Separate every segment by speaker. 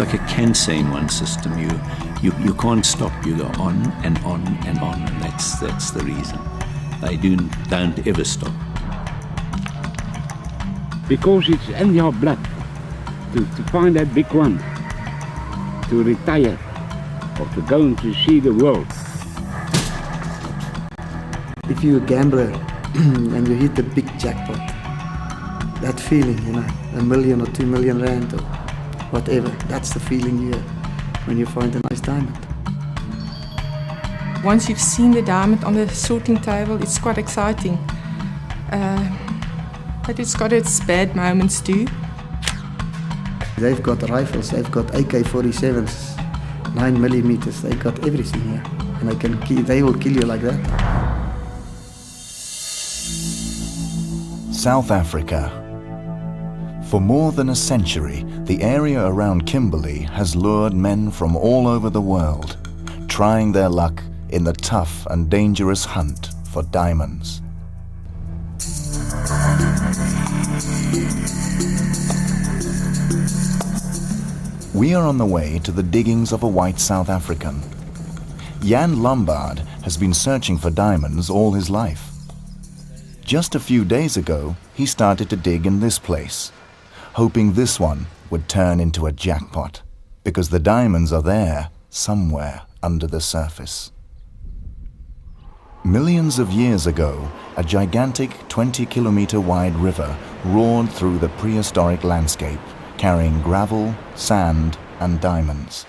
Speaker 1: it's like a cancer in one system. You can't stop. You go on and on and on, and that's the reason. They don't ever stop.
Speaker 2: Because it's in your blood to find that big one, to retire or to go and to see the world.
Speaker 3: If you're a gambler and you hit the big jackpot, that feeling, $1 million or 2 million rand or whatever, that's the feeling you have when you find a nice diamond.
Speaker 4: Once you've seen the diamond on the sorting table, it's quite exciting. But it's got its bad moments too.
Speaker 3: They've got rifles, they've got AK-47s, 9mm, they've got everything here. And they will kill you like that.
Speaker 5: South Africa. For more than a century, the area around Kimberley has lured men from all over the world, trying their luck in the tough and dangerous hunt for diamonds. We are on the way to the diggings of a white South African. Jan Lombard has been searching for diamonds all his life. Just a few days ago, he started to dig in this place, hoping this one would turn into a jackpot, because the diamonds are there somewhere under the surface. Millions of years ago, a gigantic 20-kilometer wide river roared through the prehistoric landscape, carrying gravel, sand, and diamonds.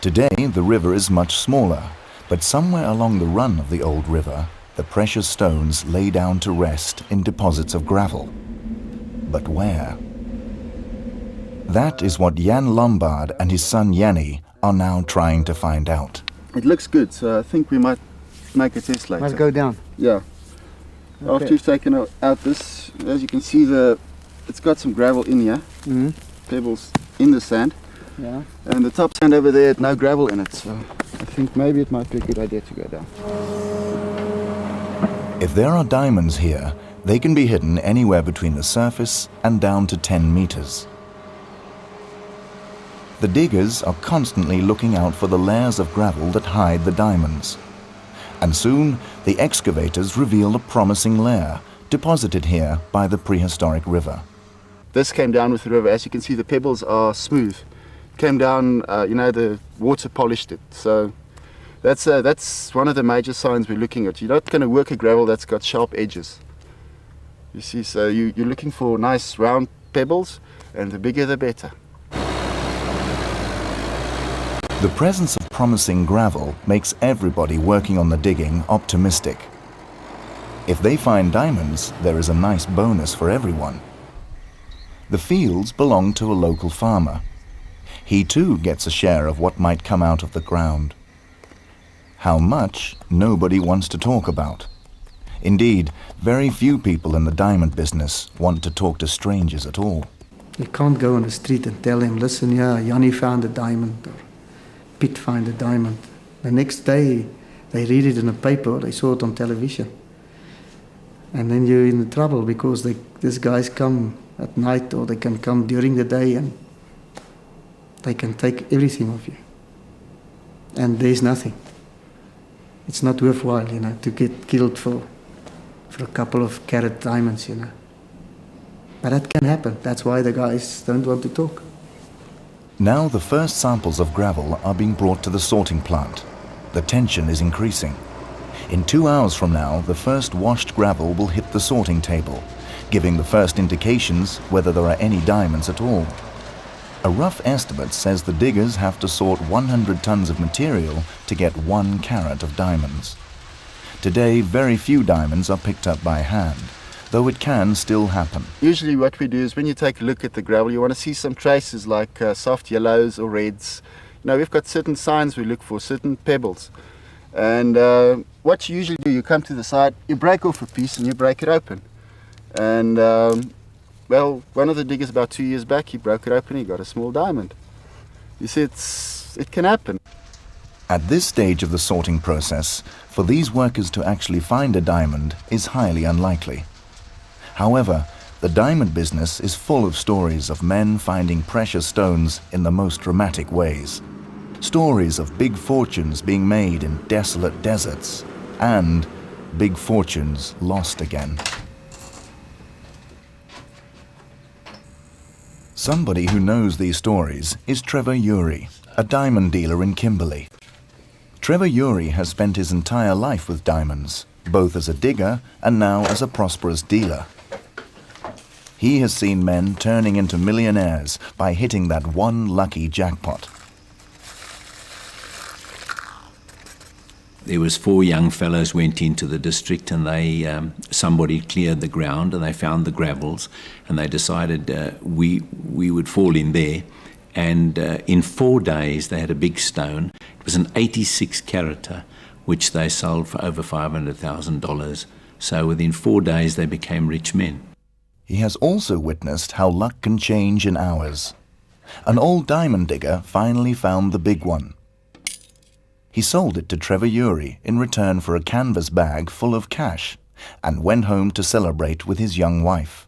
Speaker 5: Today, the river is much smaller, but somewhere along the run of the old river, the precious stones lay down to rest in deposits of gravel. But where? That is what Jan Lombard and his son Jannie are now trying to find out.
Speaker 6: It looks good, so I think we might make a test later.
Speaker 3: Let's go down.
Speaker 6: Yeah. Okay. After you've taken out this, as you can see, it's got some gravel in here, pebbles in the sand.
Speaker 3: Yeah.
Speaker 6: And the top sand over there had no gravel in it, so I think maybe it might be a good idea to go down.
Speaker 5: If there are diamonds here, they can be hidden anywhere between the surface and down to 10 meters. The diggers are constantly looking out for the layers of gravel that hide the diamonds. And soon, the excavators reveal a promising layer deposited here by the prehistoric river.
Speaker 6: This came down with the river. As you can see, the pebbles are smooth. Came down, the water polished it. So that's one of the major signs we're looking at. You're not going to work a gravel that's got sharp edges. You see, so you're looking for nice round pebbles, and the bigger the better.
Speaker 5: The presence of promising gravel makes everybody working on the digging optimistic. If they find diamonds, there is a nice bonus for everyone. The fields belong to a local farmer. He too gets a share of what might come out of the ground. How much, nobody wants to talk about. Indeed, very few people in the diamond business want to talk to strangers at all.
Speaker 3: You can't go on the street and tell him, listen, yeah, Jannie found a diamond, or Piet found a diamond. The next day, they read it in the paper, or they saw it on television. And then you're in trouble because these guys come at night, or they can come during the day, and they can take everything of you. And there's nothing. It's not worthwhile, to get killed for a couple of carat diamonds, But that can happen. That's why the guys don't want to talk.
Speaker 5: Now the first samples of gravel are being brought to the sorting plant. The tension is increasing. In 2 hours from now, the first washed gravel will hit the sorting table, giving the first indications whether there are any diamonds at all. A rough estimate says the diggers have to sort 100 tons of material to get 1 carat of diamonds. Today, very few diamonds are picked up by hand, though it can still happen.
Speaker 6: Usually what we do is when you take a look at the gravel, you want to see some traces like soft yellows or reds. We've got certain signs we look for, certain pebbles. And what you usually do, you come to the side, you break off a piece and you break it open. And one of the diggers about 2 years back, he broke it open, he got a small diamond. You see, it can happen.
Speaker 5: At this stage of the sorting process, for these workers to actually find a diamond is highly unlikely. However, The diamond business is full of stories of men finding precious stones in the most dramatic ways. Stories of big fortunes being made in desolate deserts and big fortunes lost again. Somebody who knows these stories is Trevor Urey, a diamond dealer in Kimberley. Trevor Urey has spent his entire life with diamonds, both as a digger and now as a prosperous dealer. He has seen men turning into millionaires by hitting that one lucky jackpot.
Speaker 1: There was 4 young fellows went into the district, and somebody cleared the ground and they found the gravels, and they decided we would fall in there. And in 4 days they had a big stone. It was an 86 carater, which they sold for over $500,000. So within 4 days they became rich men.
Speaker 5: He has also witnessed how luck can change in hours. An old diamond digger finally found the big one. He sold it to Trevor Urey in return for a canvas bag full of cash and went home to celebrate with his young wife.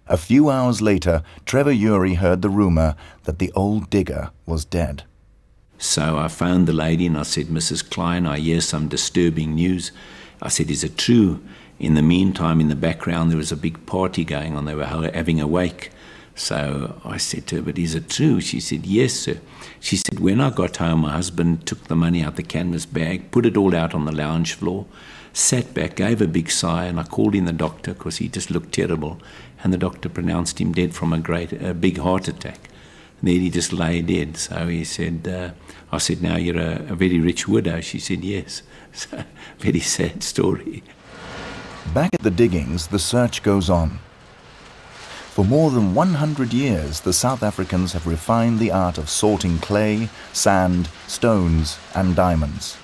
Speaker 5: A few hours later, Trevor Urey heard the rumor that the old digger was dead.
Speaker 1: So I phoned the lady and I said, "Mrs. Klein, I hear some disturbing news." I said, "Is it true?" In the meantime, in the background, there was a big party going on. They were having a wake. So I said to her, "But is it true?" She said, "Yes, sir." She said, "When I got home, my husband took the money out the canvas bag, put it all out on the lounge floor, sat back, gave a big sigh, and I called in the doctor because he just looked terrible. And the doctor pronounced him dead from a big heart attack. And then he just lay dead. So he said, I said, "Now you're a very rich widow." She said, "Yes." So, very sad story.
Speaker 5: Back at the diggings, the search goes on. For more than 100 years, the South Africans have refined the art of sorting clay, sand, stones, and diamonds.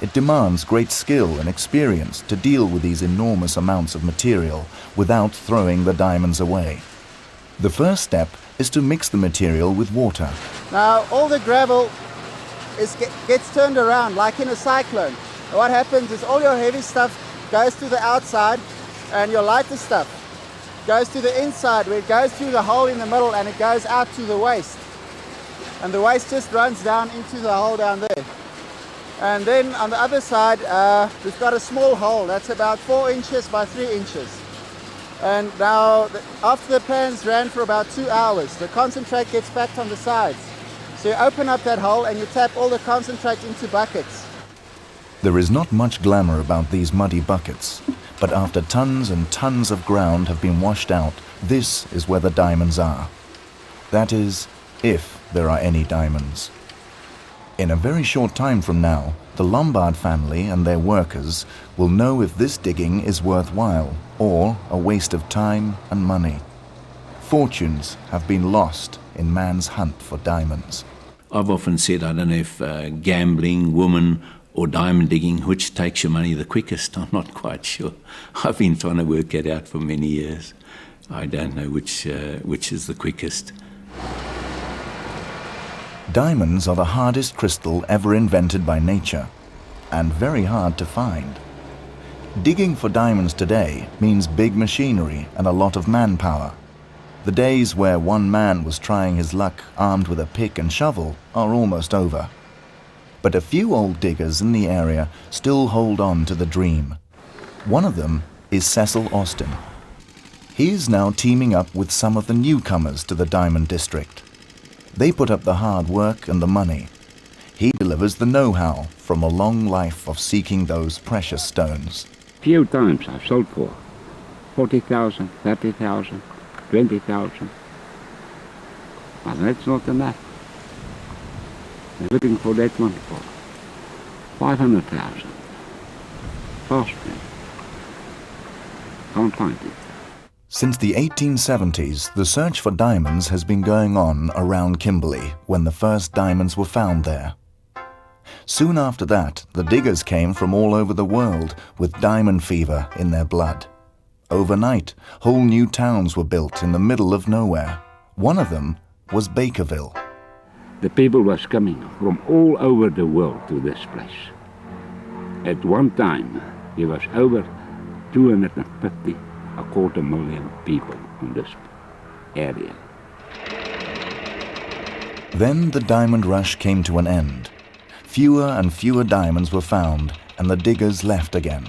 Speaker 5: It demands great skill and experience to deal with these enormous amounts of material without throwing the diamonds away. The first step is to mix the material with water.
Speaker 6: Now all the gravel gets turned around like in a cyclone. What happens is all your heavy stuff goes to the outside and your lighter stuff goes to the inside, where it goes through the hole in the middle and it goes out to the waste. And the waste just runs down into the hole down there. And then on the other side, we've got a small hole that's about 4 inches by 3 inches. And now, after the pans ran for about 2 hours, the concentrate gets packed on the sides. So you open up that hole and you tap all the concentrate into buckets.
Speaker 5: There is not much glamour about these muddy buckets, but after tons and tons of ground have been washed out, this is where the diamonds are. That is, if there are any diamonds. In a very short time from now, the Lombard family and their workers will know if this digging is worthwhile or a waste of time and money. Fortunes have been lost in man's hunt for diamonds.
Speaker 1: I've often said, I don't know if gambling, women, or diamond digging, which takes your money the quickest. I'm not quite sure. I've been trying to work it out for many years. I don't know which is the quickest.
Speaker 5: Diamonds are the hardest crystal ever invented by nature, and very hard to find. Digging for diamonds today means big machinery and a lot of manpower. The days where one man was trying his luck armed with a pick and shovel are almost over. But a few old diggers in the area still hold on to the dream. One of them is Cecil Austin. He is now teaming up with some of the newcomers to the Diamond District. They put up the hard work and the money. He delivers the know-how from a long life of seeking those precious stones.
Speaker 2: Few times I've sold for 40,000, 30,000, 20,000. But that's not enough. They're looking for that one for 500,000. Fast me. Can't find it.
Speaker 5: Since the 1870s, the search for diamonds has been going on around Kimberley when the first diamonds were found there. Soon after that, the diggers came from all over the world with diamond fever in their blood. Overnight, whole new towns were built in the middle of nowhere. One of them was Bakerville.
Speaker 2: The people was coming from all over the world to this place. At one time, there was over 250 250,000 people in this area.
Speaker 5: Then the diamond rush came to an end. Fewer and fewer diamonds were found, and the diggers left again.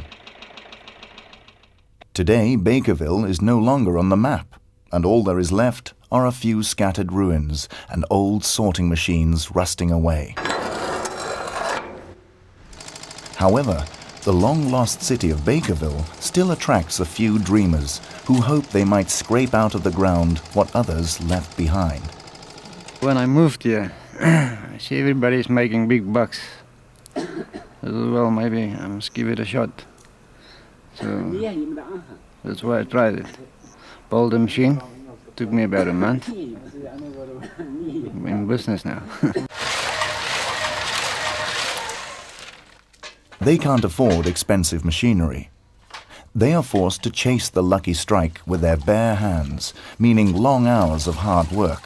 Speaker 5: Today, Bakerville is no longer on the map, and all there is left are a few scattered ruins and old sorting machines rusting away. However, the long-lost city of Bakerville still attracts a few dreamers who hope they might scrape out of the ground what others left behind.
Speaker 7: When I moved here, I see everybody's making big bucks. I thought, well, maybe I must give it a shot. So that's why I tried it. Bought the machine. Took me about a month. I'm in business now.
Speaker 5: They can't afford expensive machinery. They are forced to chase the lucky strike with their bare hands, meaning long hours of hard work.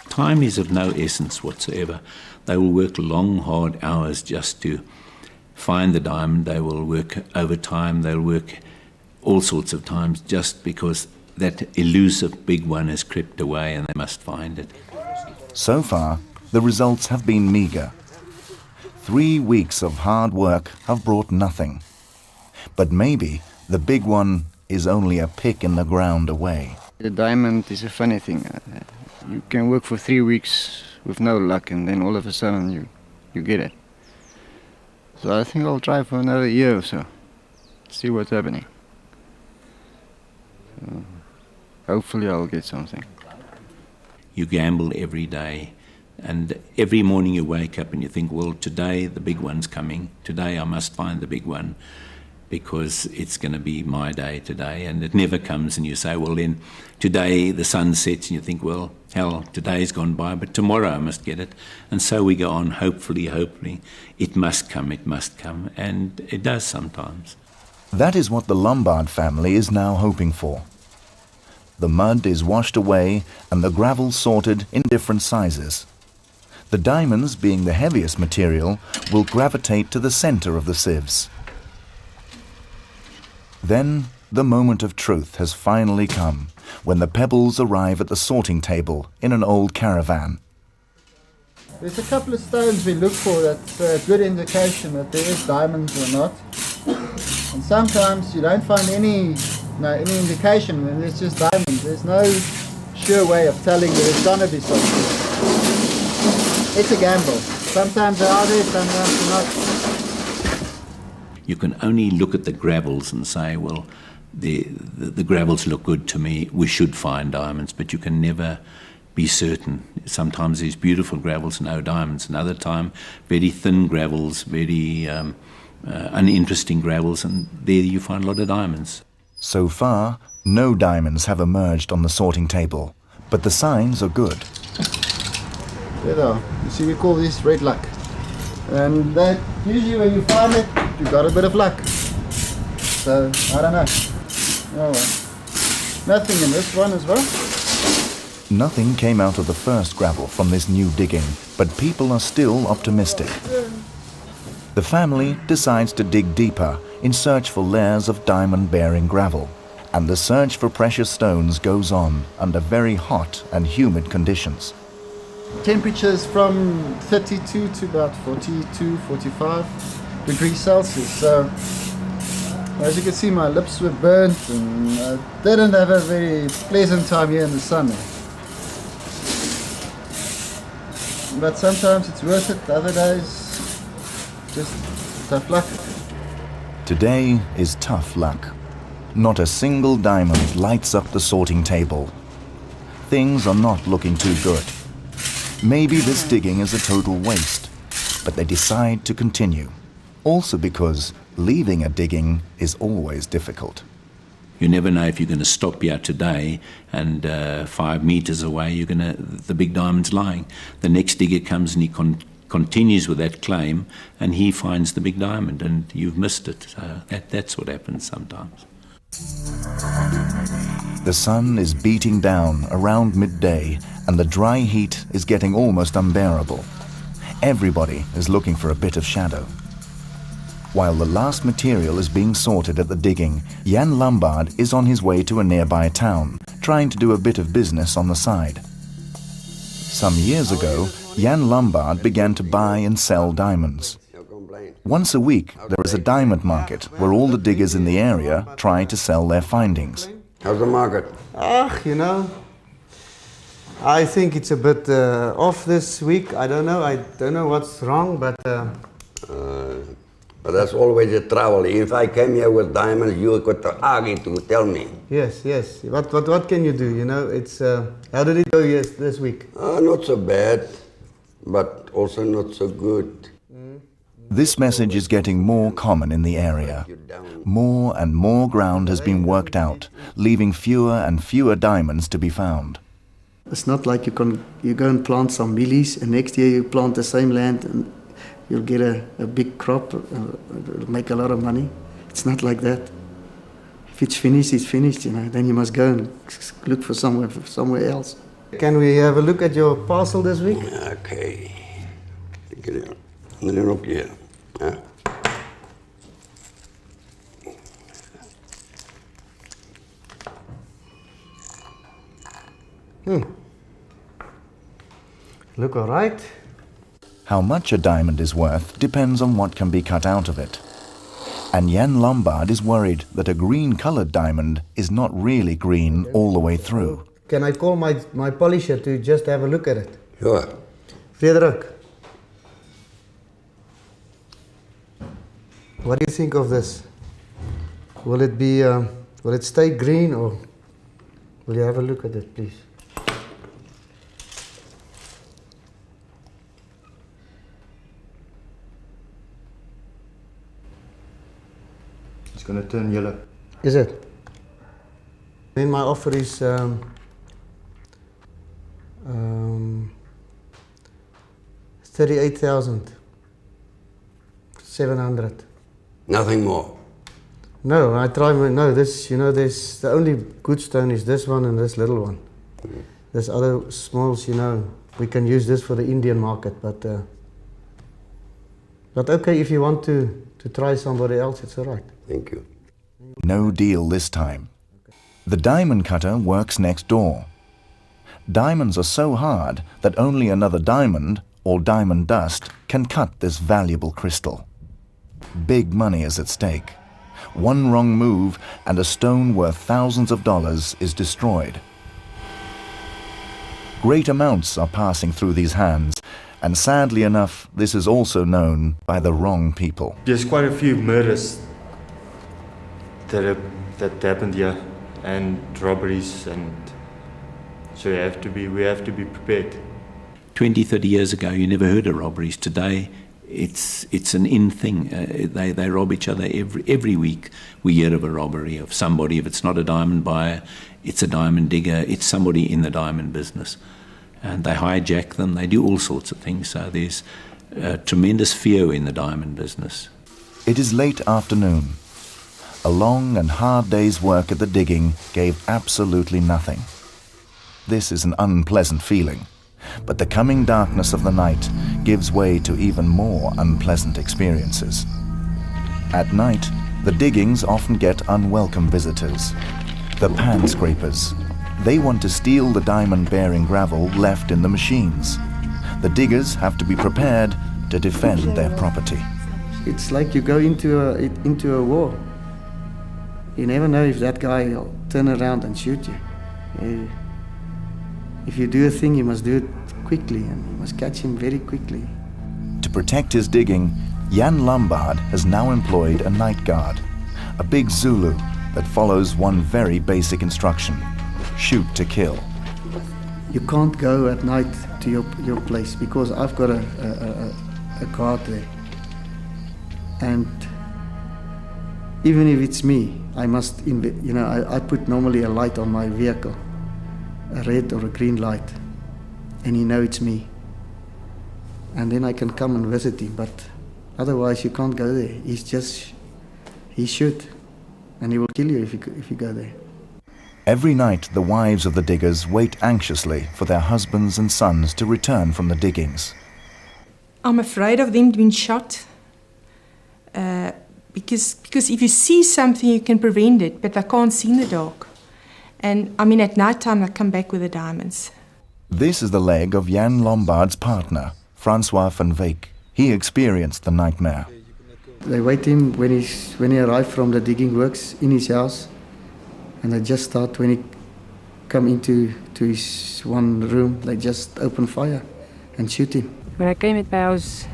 Speaker 1: Time is of no essence whatsoever. They will work long, hard hours just to find the diamond. They will work overtime. They'll work all sorts of times just because that elusive big one has crept away and they must find it.
Speaker 5: So far, the results have been meager. 3 weeks of hard work have brought nothing. But maybe the big one is only a pick in the ground away.
Speaker 7: The diamond is a funny thing. You can work for 3 weeks with no luck, and then all of a sudden you get it. So I think I'll try for another year or so, see what's happening. So hopefully I'll get something.
Speaker 1: You gamble every day, and every morning you wake up and you think, well, today the big one's coming. Today I must find the big one because it's going to be my day today. And it never comes, and you say, well, then today the sun sets and you think, well, hell, today's gone by, but tomorrow I must get it. And so we go on, hopefully, it must come, and it does sometimes.
Speaker 5: That is what the Lombard family is now hoping for. The mud is washed away and the gravel sorted in different sizes. The diamonds, being the heaviest material, will gravitate to the center of the sieves. Then the moment of truth has finally come, when the pebbles arrive at the sorting table in an old caravan.
Speaker 6: There's a couple of stones we look for that's a good indication that there is diamonds or not. And sometimes you don't find any indication when there's just diamonds. There's no sure way of telling that it's gonna be something. It's a gamble. Sometimes they are there, sometimes they're not.
Speaker 1: You can only look at the gravels and say, well, the gravels look good to me, we should find diamonds, but you can never be certain. Sometimes there's beautiful gravels, no diamonds. Another time, very thin gravels, very uninteresting gravels, and there you find a lot of diamonds.
Speaker 5: So far, no diamonds have emerged on the sorting table, but the signs are good.
Speaker 6: There they are. You see, we call this red luck. And that usually when you find it, you got a bit of luck. So, I don't know. Oh well. Nothing in this one as well.
Speaker 5: Nothing came out of the first gravel from this new digging, but people are still optimistic. The family decides to dig deeper in search for layers of diamond-bearing gravel, and the search for precious stones goes on under very hot and humid conditions.
Speaker 6: Temperatures from 32 to about 42, 45 degrees Celsius. So, as you can see, my lips were burnt and I didn't have a very pleasant time here in the sun. But sometimes it's worth it, other days, just tough luck.
Speaker 5: Today is tough luck. Not a single diamond lights up the sorting table. Things are not looking too good. Maybe this digging is a total waste, but they decide to continue. Also because leaving a digging is always difficult.
Speaker 1: You never know if you're going to stop here today and 5 meters away the big diamond's lying. The next digger comes and he continues with that claim and he finds the big diamond and you've missed it. So that's what happens sometimes.
Speaker 5: The sun is beating down around midday and the dry heat is getting almost unbearable. Everybody is looking for a bit of shadow. While the last material is being sorted at the digging, Jan Lombard is on his way to a nearby town, trying to do a bit of business on the side. Some years ago, Jan Lombard began to buy and sell diamonds. Once a week, there is a diamond market where all the diggers in the area try to sell their findings.
Speaker 8: How's the market?
Speaker 9: You know, I think it's a bit off this week. I don't know what's wrong, but
Speaker 8: that's always a trouble. If I came here with diamonds, you could argue to tell me.
Speaker 9: Yes. What can you do? You know, it's how did it go this week?
Speaker 8: Not so bad, but also not so good.
Speaker 5: This message is getting more common in the area. More and more ground has been worked out, leaving fewer and fewer diamonds to be found.
Speaker 3: It's not like you go and plant some millies and next year you plant the same land and you'll get a big crop, make a lot of money. It's not like that. If it's finished, you know, then you must go and look for somewhere else.
Speaker 9: Can we have a look at your parcel this week?
Speaker 8: Okay. Look here.
Speaker 9: Look all right.
Speaker 5: How much a diamond is worth depends on what can be cut out of it. And Jan Lombard is worried that a green-colored diamond is not really green all the way through.
Speaker 9: Can I call my polisher to just have a look at it?
Speaker 8: Sure.
Speaker 9: Frederik, what do you think of this? Will it stay green, or will you have a look at it, please?
Speaker 10: It's going to turn yellow.
Speaker 9: Is it? Then my offer is 38,700.
Speaker 8: Nothing more.
Speaker 9: No, I try. No, this. You know, there's the only good stone is this one and this little one. There's other smalls. You know, we can use this for the Indian market, but okay, if you want to try somebody else, it's all right.
Speaker 8: Thank you.
Speaker 5: No deal this time. The diamond cutter works next door. Diamonds are so hard that only another diamond, or diamond dust, can cut this valuable crystal. Big money is at stake. One wrong move and a stone worth thousands of dollars is destroyed. Great amounts are passing through these hands, and sadly enough, this is also known by the wrong people.
Speaker 10: There's quite a few murders that happened here, and robberies, and so we have to be prepared.
Speaker 1: 20, 30 years ago, you never heard of robberies. Today, it's an in thing. They rob each other every week. We hear of a robbery of somebody. If it's not a diamond buyer, it's a diamond digger. It's somebody in the diamond business, and they hijack them. They do all sorts of things. So there's tremendous fear in the diamond business.
Speaker 5: It is late afternoon. A long and hard day's work at the digging gave absolutely nothing. This is an unpleasant feeling, but the coming darkness of the night gives way to even more unpleasant experiences. At night, the diggings often get unwelcome visitors. The pan scrapers. They want to steal the diamond-bearing gravel left in the machines. The diggers have to be prepared to defend their property.
Speaker 3: It's like you go into a war. You never know if that guy will turn around and shoot you. If you do a thing, you must do it quickly, and you must catch him very quickly.
Speaker 5: To protect his digging, Jan Lombard has now employed a night guard, a big Zulu that follows one very basic instruction: shoot to kill.
Speaker 3: You can't go at night to your place because I've got a guard there. And even if it's me, I must, I put normally a light on my vehicle, a red or a green light, and he knows it's me. And then I can come and visit him, but otherwise you can't go there. He shoot, and he will kill you if you go there.
Speaker 5: Every night the wives of the diggers wait anxiously for their husbands and sons to return from the diggings.
Speaker 4: I'm afraid of them being shot. because if you see something, you can prevent it, but they can't see in the dark. And I mean, at night time, they come back with the diamonds.
Speaker 5: This is the leg of Jan Lombard's partner, Francois van Wyk. He experienced the nightmare.
Speaker 3: They wait him when he arrived from the digging works in his house, and they just start when he come into his one room, they just open fire and shoot him.
Speaker 11: When I came at my house,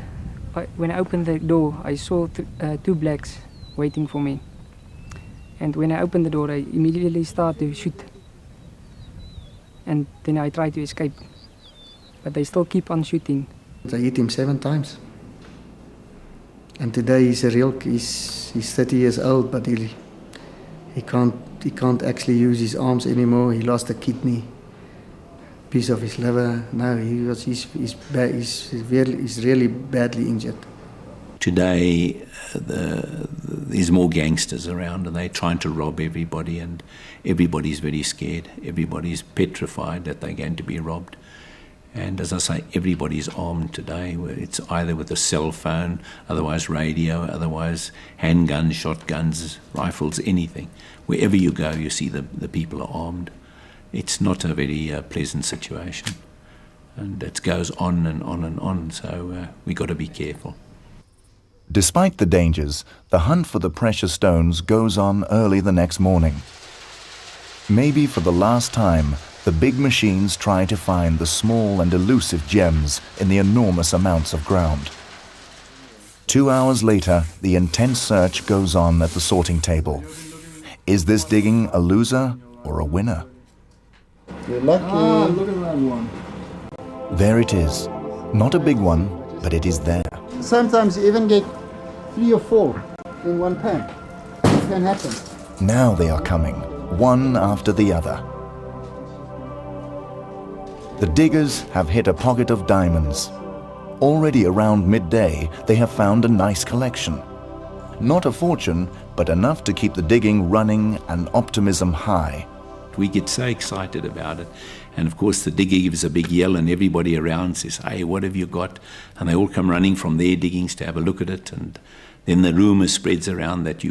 Speaker 11: when I opened the door, I saw two blacks waiting for me. And when I opened the door, I immediately started to shoot. And then I tried to escape, but they still keep on shooting.
Speaker 3: They hit him 7 times. And today he's 30 years old, but he can't actually use his arms anymore. He lost a kidney, piece of his liver. No, he's really badly injured.
Speaker 1: Today, there's more gangsters around, and they're trying to rob everybody, and everybody's very scared. Everybody's petrified that they're going to be robbed. And as I say, everybody's armed today. It's either with a cell phone, otherwise radio, otherwise handguns, shotguns, rifles, anything. Wherever you go, you see the people are armed. It's not a very pleasant situation. And it goes on and on and on, so we've got to be careful.
Speaker 5: Despite the dangers, the hunt for the precious stones goes on early the next morning. Maybe for the last time, the big machines try to find the small and elusive gems in the enormous amounts of ground. 2 hours later, the intense search goes on at the sorting table. Is this digging a loser or a winner?
Speaker 6: You're lucky.
Speaker 2: Look at that one.
Speaker 5: There it is. Not a big one, but it is there.
Speaker 6: Sometimes you even get 3 or 4 in one pan. It can happen.
Speaker 5: Now they are coming, one after the other. The diggers have hit a pocket of diamonds. Already around midday, they have found a nice collection. Not a fortune, but enough to keep the digging running and optimism high.
Speaker 1: We get so excited about it. And of course the digger gives a big yell and everybody around says, "Hey, what have you got?" And they all come running from their diggings to have a look at it. And then the rumour spreads around that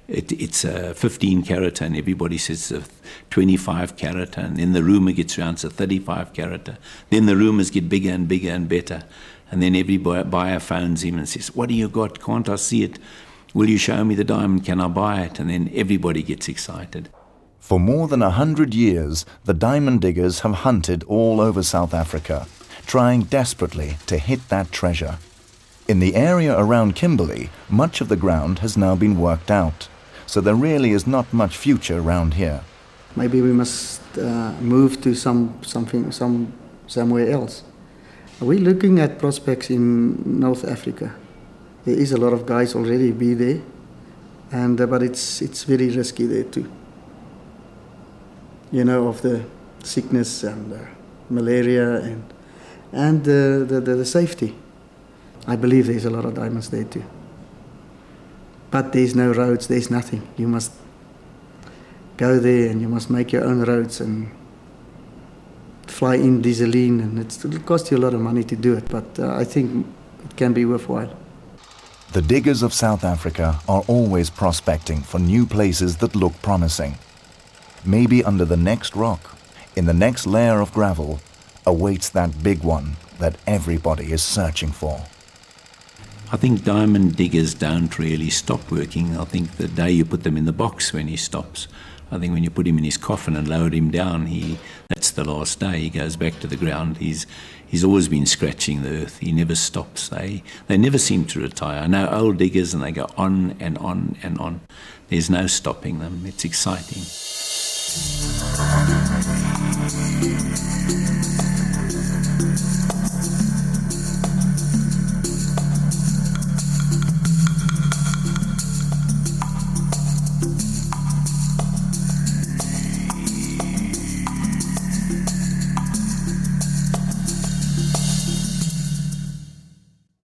Speaker 1: it's a 15 carat, and everybody says it's a 25 carat, and then the rumour gets around it's a 35 carat. Then the rumours get bigger and bigger and better. And then every buyer phones him and says, "What do you got? Can't I see it? Will you show me the diamond? Can I buy it?" And then everybody gets excited.
Speaker 5: For more than 100 years, the diamond diggers have hunted all over South Africa, trying desperately to hit that treasure. In the area around Kimberley, much of the ground has now been worked out, so there really is not much future around here.
Speaker 3: Maybe we must move to somewhere else. We're looking at prospects in North Africa. There is a lot of guys already be there, but it's very risky there too. You know, of the sickness and malaria and the safety. I believe there's a lot of diamonds there too. But there's no roads, there's nothing. You must go there and you must make your own roads and fly in dieseline, and it'll cost you a lot of money to do it, but I think it can be worthwhile.
Speaker 5: The diggers of South Africa are always prospecting for new places that look promising. Maybe under the next rock, in the next layer of gravel, awaits that big one that everybody is searching for.
Speaker 1: I think diamond diggers don't really stop working. I think the day you put them in the box when he stops. I think when you put him in his coffin and lower him down, that's the last day. He goes back to the ground. He's always been scratching the earth. He never stops. They never seem to retire. I know old diggers, and they go on and on and on. There's no stopping them. It's exciting.